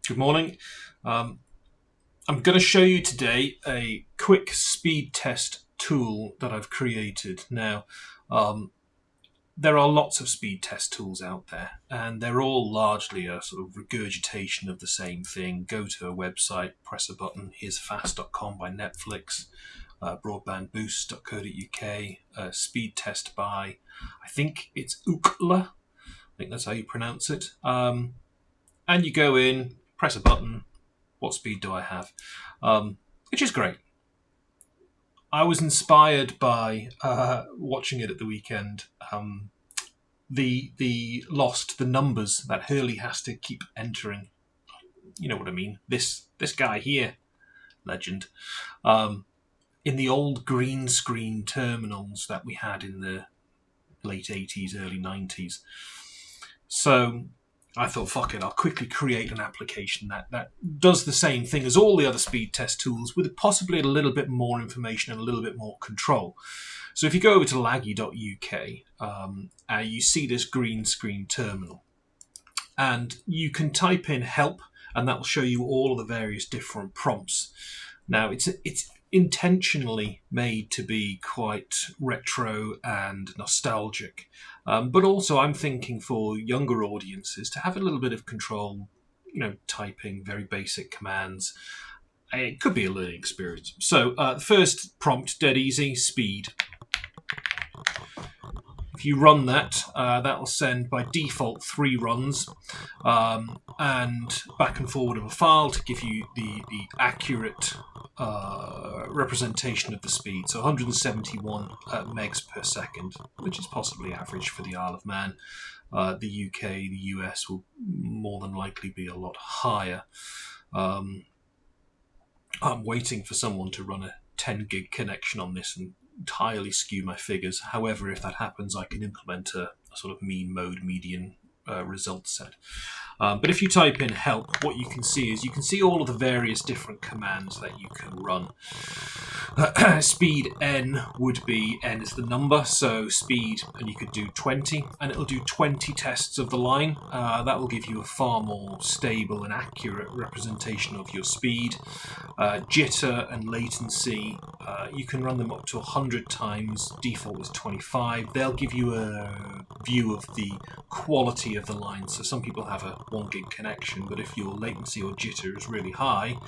Good morning. I'm going to show you today a quick speed test tool that I've created. Now, there are lots of speed test tools out there, and they're all largely a sort of regurgitation of the same thing. Go to a website, press a button. Here's fast.com by Netflix, broadbandboost.co.uk, speed test by, I think it's Ookla. I think that's how you pronounce it. And you go in, press a button. What speed do I have? Which is great. I was inspired by watching it at the weekend. The numbers that Hurley has to keep entering. You know what I mean? This guy here, legend. In the old green screen terminals that we had in the late 80s, early 90s. So I thought, fuck it, I'll quickly create an application that does the same thing as all the other speed test tools with possibly a little bit more information and a little bit more control. So if you go over to laggy.uk, you see this green screen terminal. And you can type in help, and that will show you all of the various different prompts. Now, it's intentionally made to be quite retro and nostalgic. But also I'm thinking for younger audiences to have a little bit of control, typing very basic commands. It could be a learning experience. So the first prompt, dead easy, speed. If you run that, that'll send by default 3 runs and back and forward of a file to give you the accurate representation of the speed. So 171 megs per second, which is possibly average for the Isle of Man. The UK, the US will more than likely be a lot higher. I'm waiting for someone to run a 10 gig connection on this and entirely skew my figures. However, if that happens, I can implement a sort of mean mode median result set. But if you type in help, what you can see is all of the various different commands that you can run. Speed n would be, n is the number, so speed, and you could do 20, and it'll do 20 tests of the line. That will give you a far more stable and accurate representation of your speed. Jitter and latency, you can run them up to 100 times, default is 25. They'll give you a view of the quality of the line. So some people have a 1 gig connection, but if your latency or jitter is really high,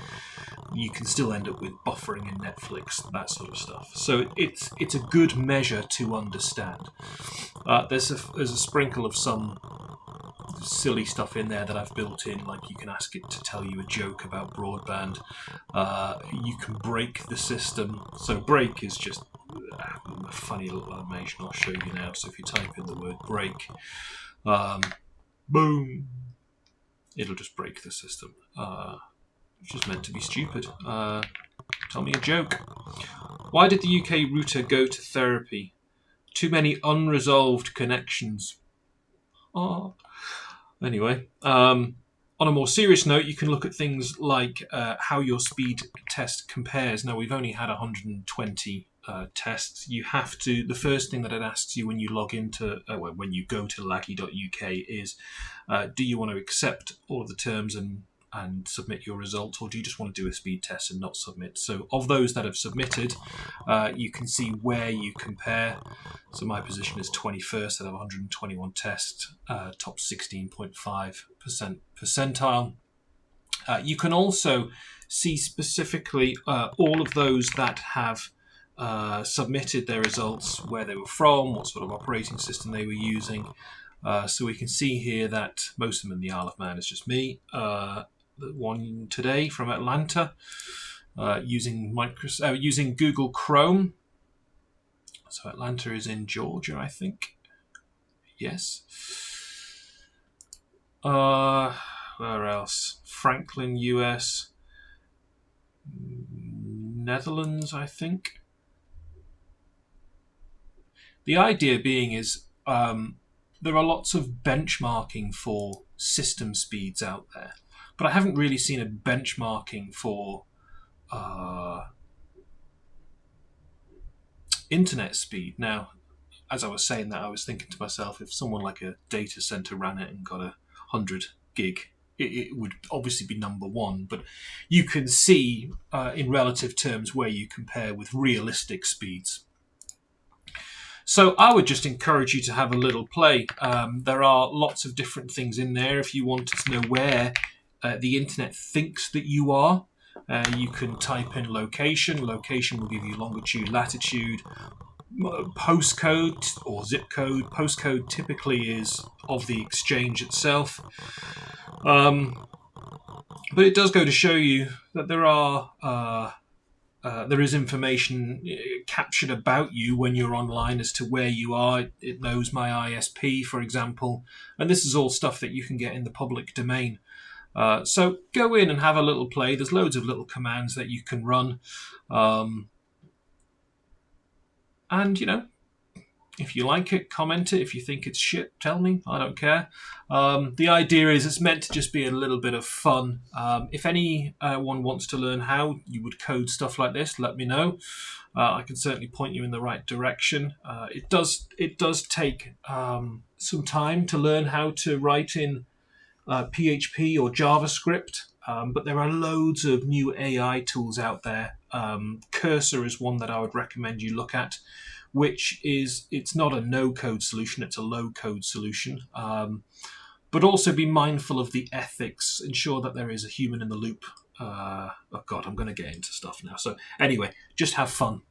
you can still end up with buffering in Netflix, that sort of stuff. So it's a good measure to understand. There's a sprinkle of some silly stuff in there that I've built in, like you can ask it to tell you a joke about broadband. You can break the system. So break is just a funny little animation I'll show you now. So if you type in the word break, boom, it'll just break the system, which is meant to be stupid. Tell me a joke. Why did the UK router go to therapy? Too many unresolved connections. Oh. Anyway, on a more serious note, you can look at things like how your speed test compares. Now, we've only had 120 tests. You have to. The first thing that it asks you when you log into, when you go to laggy.uk is, do you want to accept all of the terms and submit your results, or do you just want to do a speed test and not submit? So of those that have submitted, you can see where you compare. So my position is 21st out of 121 tests, top 16.5% percentile. You can also see specifically all of those that have submitted their results, where they were from, what sort of operating system they were using. So we can see here that most of them in the Isle of Man is just me. One today from Atlanta, using Google Chrome. So Atlanta is in Georgia, I think. Yes. Where else? Franklin, US. Netherlands, I think. The idea being is there are lots of benchmarking for system speeds out there, but I haven't really seen a benchmarking for internet speed. Now, as I was saying that, I was thinking to myself, if someone like a data center ran it and got a 100 gig it would obviously be number one, but you can see in relative terms where you compare with realistic speeds. So I would just encourage you to have a little play. There are lots of different things in there. If you wanted to know where the internet thinks that you are, you can type in location. Location will give you longitude, latitude, postcode or zip code. Postcode typically is of the exchange itself. But it does go to show you that there is information captured about you when you're online as to where you are. It knows my ISP, for example, and this is all stuff that you can get in the public domain. So go in and have a little play. There's loads of little commands that you can run. And, if you like it, comment it. If you think it's shit, tell me. I don't care. The idea is it's meant to just be a little bit of fun. If anyone wants to learn how you would code stuff like this, let me know. I can certainly point you in the right direction. It does take some time to learn how to write in PHP or JavaScript, but there are loads of new AI tools out there. Cursor is one that I would recommend you look at, which is, it's not a no-code solution, it's a low-code solution. But also be mindful of the ethics, ensure that there is a human in the loop. Oh God, I'm going to get into stuff now. So anyway, just have fun.